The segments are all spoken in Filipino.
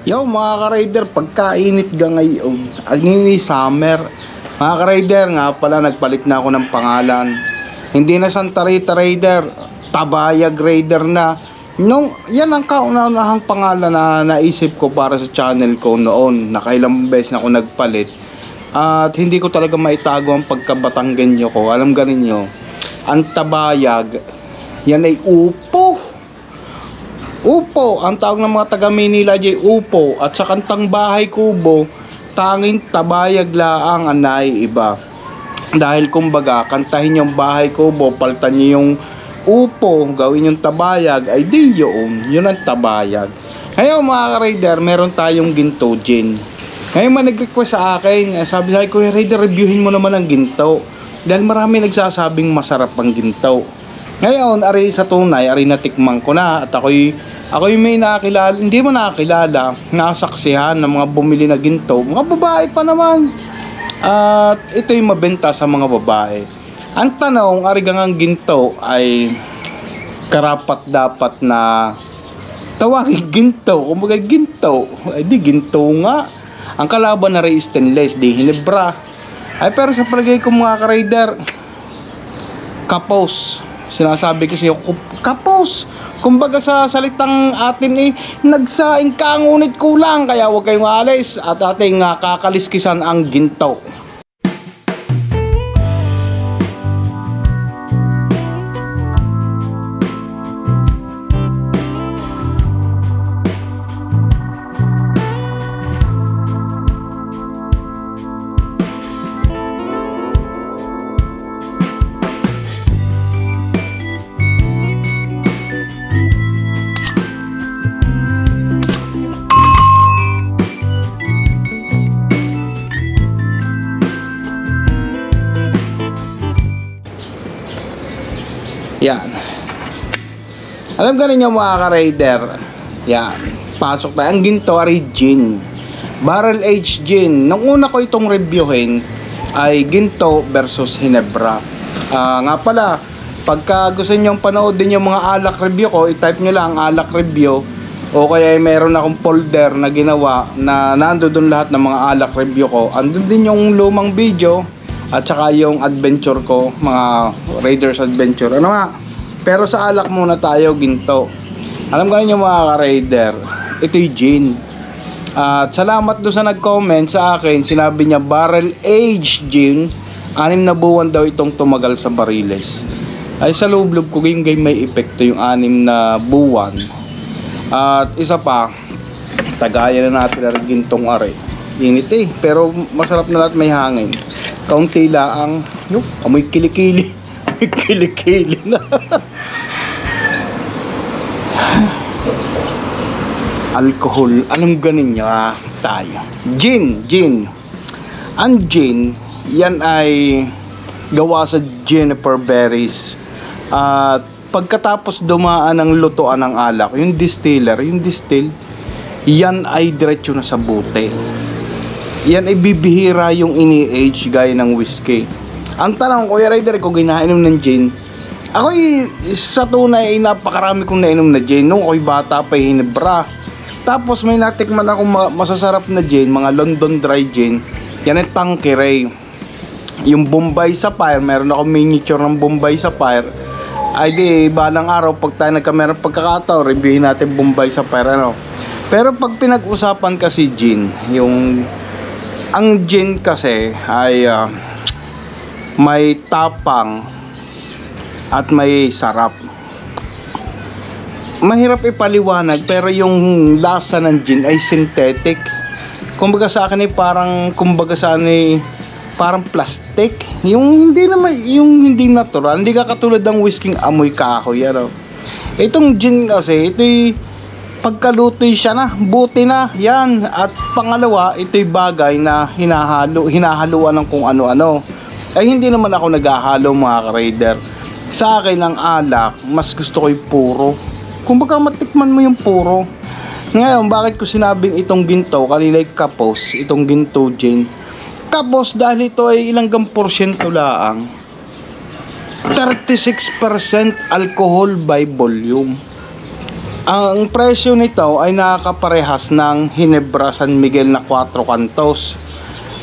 Yo mga ka-rider, pagkainit ga ngayon, ni summer. Mga ka-rider, nga pala nagpalit na ako ng pangalan. Hindi na Santa Rita Raider, Tabayag Raider na. Yan ang kauna-unahang pangalan na naisip ko para sa channel ko noon. Nakailang beses na ako nagpalit. At hindi ko talaga maitago ang pagkabatanggenyo ko. Alam ganin nyo, ang Tabayag, yan ay upo. Upo, ang tawag ng mga taga Manila ay upo. At sa kantang Bahay Kubo, tanging Tabayag laang ang naiiba. Dahil kumbaga, kantahin yung Bahay Kubo, paltan nyo yung upo, gawin yung Tabayag, ay di yun ang Tabayag. Ngayon mga ka-rider, meron tayong ginto gin. Ngayon man nag-request sa akin, sabi sa akin, Kuya Rider, reviewin mo naman ang ginto. Dahil marami nagsasabing masarap ang ginto. Ngayon, ari sa tunay, ari natikman ko na at ako'y may nakakilala, hindi mo nakakilala, nasaksihan ng mga bumili na ginto, mga babae pa naman. At ito'y mabenta sa mga babae. Ang tanong, arigangang ginto ay karapat dapat na tawagin ginto. Kumbaga ginto, ay di ginto nga. Ang kalaban na rin stainless, di hinebra. Ay pero sa palagay ko mga ka-rider, kapos. Sinasabi ko sa'yo, kapos. Kumbaga sa salitang atin nagsaing ka ngunit kulang. Kaya huwag kayong alis at ating kakaliskisan ang ginto. Yan. Alam ka ninyo mga ka-rider, yan, pasok tayo. Ang ginto ay gin, barrel aged gin. Nung una ko itong reviewin ay ginto versus hinebra. Nga pala, pagka gusto nyong panoodin yung mga alak review ko, i-type nyo lang alak review, o kaya meron akong folder na ginawa na nando doon lahat ng mga alak review ko. Andun din yung lumang video at saka yung adventure ko, mga Raiders Adventure. Ano nga? Pero sa alak muna tayo, ginto. Alam ko ninyo mga ka-raider, ito'y gin. At salamat doon sa nag-comment sa akin, sinabi niya barrel aged gin, 6 na buwan daw itong tumagal sa bariles. Ay sa loob-loob ko, game may epekto yung 6 na buwan. At isa pa, tagayan na natin ang gintong are. Init pero masarap na lahat, may hangin. Kaunti lang ang amoy kilikili. Kilikili na. Alcohol, alam ganin nyo tayo. Gin. Ang gin, yan ay gawa sa juniper berries. At pagkatapos dumaan ng lutuan ng alak, yung distill, yan ay diretso na sa bote. Yan ay bibihira yung ini-age gaya ng whiskey. Ang tanong, Kuya Rider, kung ginainom ng gin, ako'y sa tunay ay napakarami kong nainom na gin. Nung ako'y bata pa, hinebra. Tapos may natikman akong masasarap na gin, mga London Dry Gin. Yan ay Tanqueray. Yung Bombay Sapphire, meron akong miniature ng Bombay Sapphire. Ay di, balang araw, pag tayo meron pagkakataon, reviewin natin Bombay Sapphire. Pero pag pinag-usapan kasi gin, ang gin kasi ay may tapang at may sarap. Mahirap ipaliwanag pero yung lasa ng gin ay synthetic. Kumbaga sa akin ay parang parang plastic. Yung hindi natural, hindi ka katulad ng whisking amoy kahoy Itong gin kasi ito'y pagkalutoy siya na, buti na yan. At pangalawa, ito'y bagay na hinahaluan ng kung ano-ano. Ay hindi naman ako naghahalo mga ka-rider. Sa akin ang alak, mas gusto ko yung puro. Kung baka matikman mo yung puro. Ngayon, bakit ko sinabing itong ginto, kanila'y kapos, itong ginto gin. Kapos dahil ito ay ilang porsyento laang. 36% alcohol by volume. Ang presyo nito ay nakakaparehas ng Ginebra San Miguel na 4 kantos.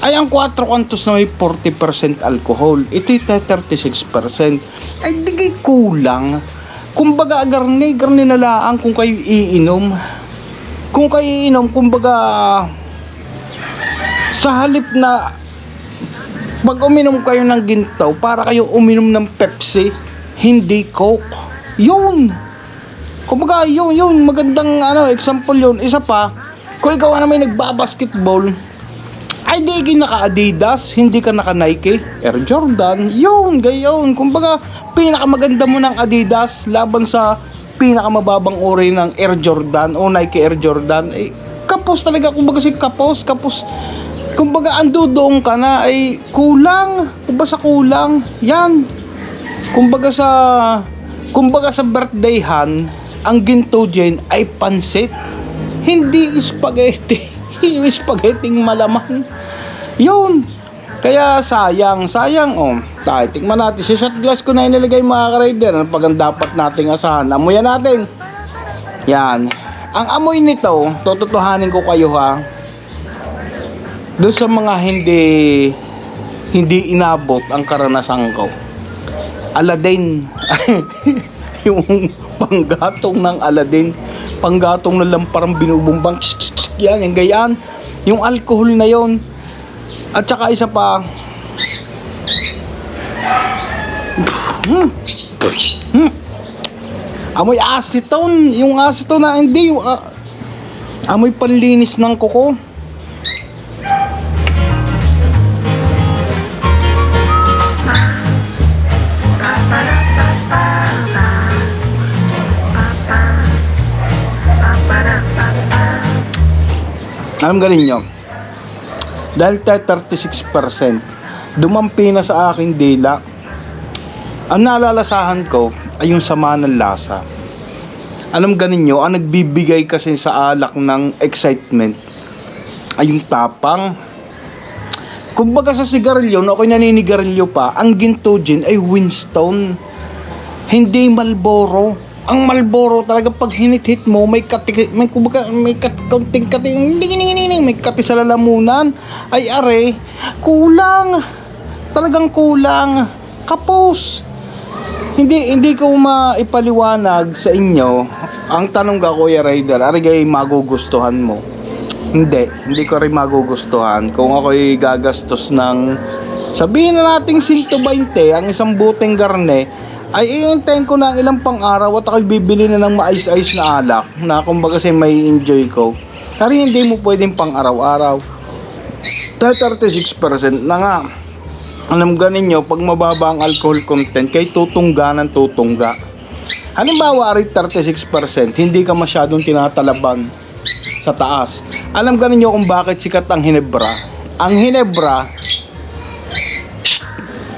Ay ang 4 kantos na may 40% alcohol, ito'y 36%. Ay di kulang. Kumbaga garni na lang kung kayo iinom. Kung kayo iinom, kumbaga sa halip na pag uminom kayo ng ginto, para kayo uminom ng Pepsi, hindi Coke. Yun. Kumbaga yun magandang example yun. Isa pa, kung ikaw na may nagbabasketball, ay di ka naka Adidas, hindi ka naka Nike, Air Jordan, yun, gayon. Kumbaga, pinakamaganda mo ng Adidas laban sa pinakamababang uri ng Air Jordan o Nike Air Jordan, kapos talaga. Kumbaga si kapos. Kumbaga andudoong ka na, ay kulang. Kumbaga sa kulang, yan. Kumbaga sa birthdayhan, ang ginto dyan ay pansit, hindi spaghetti. Yung spaghetting malaman, yun. Kaya sayang tayo, tikman natin. Si shot glass ko na inilagay mga ka-rider. Ano pag ang dapat nating asahan? Amuyan natin. Yan. Ang amoy nito, tututuhanin ko kayo ha, doon sa mga hindi inabot ang karanasan ko, Aladdin. Yung panggatong ng Aladdin, panggatong na lang parang binubumbang, yan, yung gayaan, yung alcohol na yon. At saka isa pa, amoy acetone, yung acetone na hindi, yung amoy panlinis ng kuko. Alam galing nyo, dahil 36% dumampi na sa aking dila, ang nalalasahan ko ay yung sama ng lasa. Alam ganin nyo, ang nagbibigay kasi sa alak ng excitement ay yung tapang. Kumbaga sa sigarilyo, no, ako'y naninigarilyo pa, ang ginto gin ay Winston, hindi Marlboro. Ang Marlboro talaga pag hinit-hit mo, may kaunting may kati sa lalamunan. Ay are, kulang. Talagang kulang. Kapos. Hindi ko maipaliwanag sa inyo. Ang tanong ka, Kuya Rider, arigay magugustuhan mo? Hindi ko rin magugustuhan. Kung ako'y gagastos ng, sabihin na natin 120, ang isang buteng garne, ay iintayin ko na ilang pang-araw at ako'y bibili na ng mais-ais na alak na kumbaga kasi may enjoy ko. Kasi hindi mo pwedeng pang-araw-araw. 36% na nga. Alam ganin nyo, pag mababa ang alcohol content, kay tutungga ng tutungga. Halimbawa, 36%, hindi ka masyadong tinatalaban sa taas. Alam ganin nyo kung bakit sikat ang Ginebra.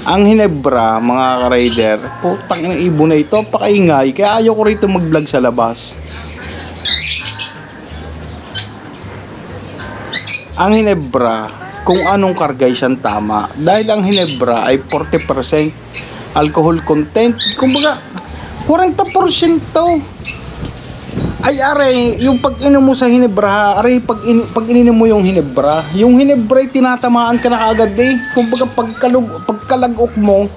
Ang Ginebra, mga ka-rider, putang ng ibon na ito, pakaingay, kaya ayaw ko rito mag-vlog sa labas. Ang Ginebra, kung anong kargay siyang tama, dahil ang Ginebra ay 40% alcohol content, kumbaga 40% to. Ay are, yung pag inom mo sa Ginebra, are pag ininom mo yung Ginebra ay tinatamaan ka na kaagad eh. Kumbaga pagkalagok mo,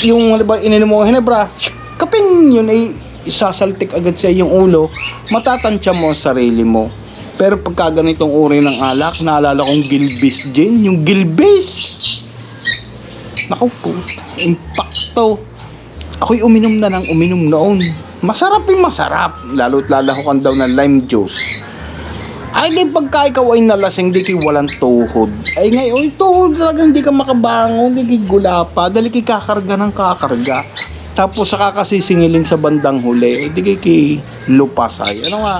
yung diba, ininom mo yung Ginebra, kaping yun ay isasaltik agad sa iyong ulo, matatansya mo ang sarili mo. Pero pagka ganitong uri ng alak, naalala kong Gilbis gin, yung Gilbis, naku po, impacto. Ako'y uminom na ng uminom noon. Masarap yung masarap, lalo't lalahukan daw ng lime juice. Ay di pagka ikaw ay nalasing, di kayo walang tuhod. Ay ngayon, tuhod talaga hindi ka makabangon, hindi gula pa, dali kayo kakarga ng kakarga. Tapos saka kasi singilin sa bandang huli, di kayo lupasay. Ano nga?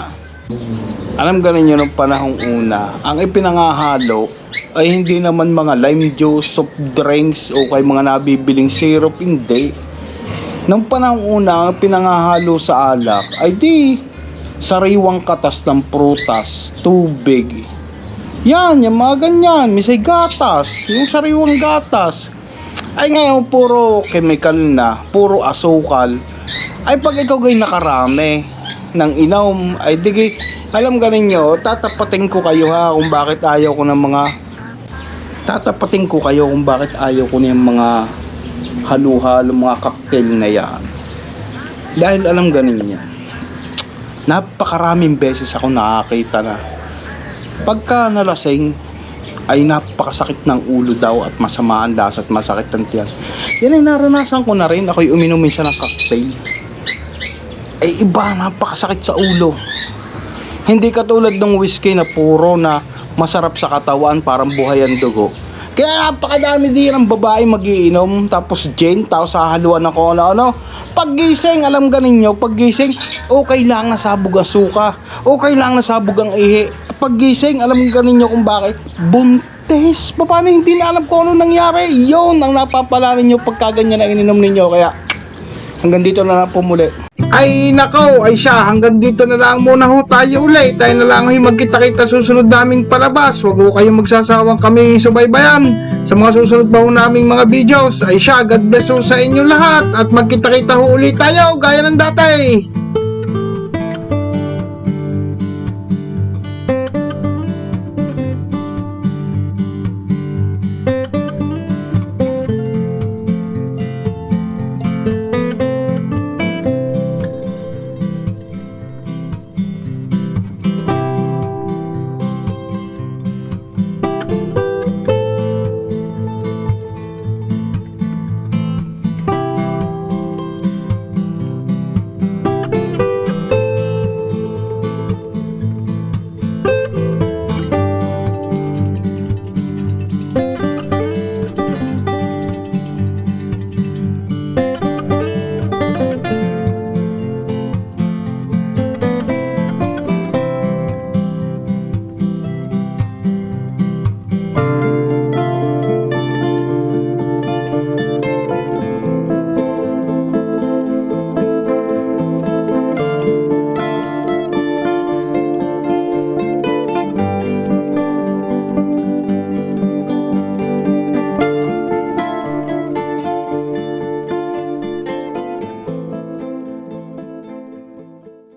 Alam ganin nyo nung panahong una, ang ipinangahalo ay hindi naman mga lime juice, soft drinks, o kay mga nabibiling syrup, hindi. Nung panahong una, ang pinangahalo sa alak ay di sariwang katas ng prutas, tubig. Yan, yung mga ganyan, misay gatas, yung sariwang gatas. Ay ngayon, puro chemical na, puro asukal. Ay pag ikaw gay nakarami, ng inom. Ay di, alam ganin nyo, tatapatin ko kayo ha kung bakit ayaw ko ng mga mga halo-halo, mga cocktail na yan. Dahil alam ganin nyo, napakaraming beses ako nakakita na pagka nalasing ay napakasakit ng ulo daw at masama ang lasa at masakit ang tiyan. Yan ay naranasan ko na rin. Ako'y uminom minsan ng cocktail. Ay iba, napakasakit sa ulo. Hindi katulad ng whiskey na puro na masarap sa katawan, parang buhay ang dugo. Kaya napakadami din ng babae magiinom, tapos gin, tapos hahaluan ako ano-ano. Paggising, alam ganin nyo, paggising, okay lang nasabog ang suka, okay lang nasabog ang ihi. Paggising, alam ganin nyo kung bakit, buntis. Paano hindi na alam kung ano nangyari? Yun ang napapala ninyo pagka ganyan na ininom ninyo. Kaya hanggang dito na lang po muli. Ay nakaw, ay siya, hanggang dito na lang muna ho tayo ulit. Tayo na lang ho magkita-kita susunod naming palabas. Huwag ho kayong magsasawang kami subaybayan sa mga susunod pa ho naming mga videos. Ay siya, God bless ho sa inyo lahat at magkita-kita ho ulit tayo gaya ng dati.